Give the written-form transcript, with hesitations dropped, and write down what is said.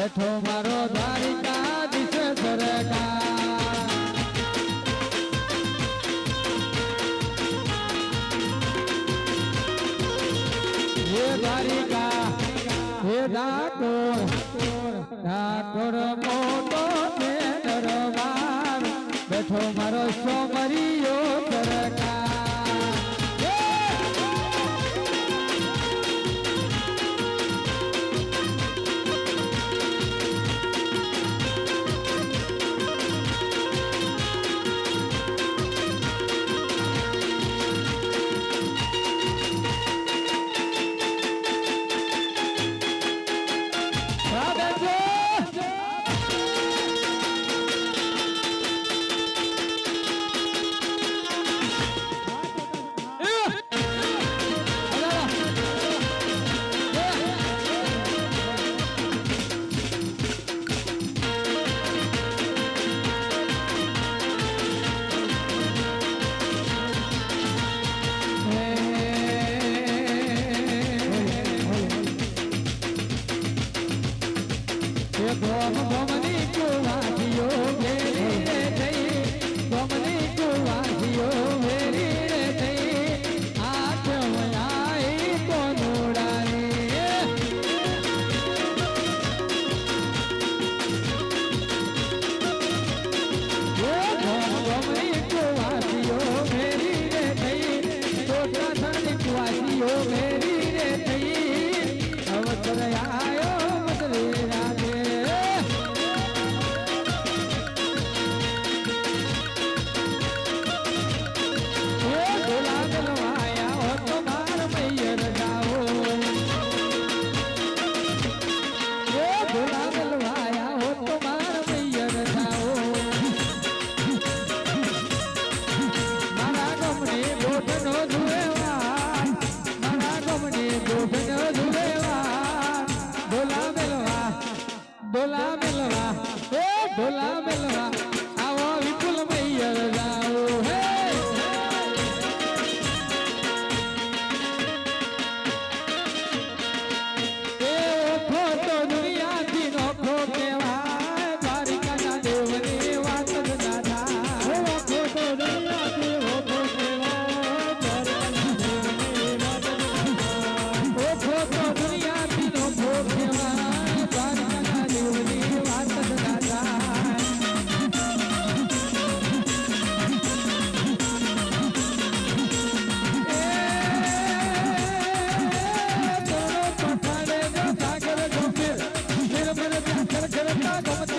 બેઠો મારો દ્વારિકાધીશ સરકાર હે દ્વારિકા હે ઠાકોર મોટો છે દરબાર બેઠો મારો સોમરીયો સરકાર ઢોલા મેલવા આવો વિપુલ મૈયર જાઓ હે ઓખો તો દુનિયાથી નોખો કહેવાય દ્વારિકાના દેવની વાત જ ના થાય ઓખો તો દુનિયાથી ઓખો કહેવાય દ્વારિકાના દેવની વાત જ ના થાય ઓખો તો દુનિયાથી નોખો કહેવાય દ્વારિકાના દેવની વાત જ ના થાય Come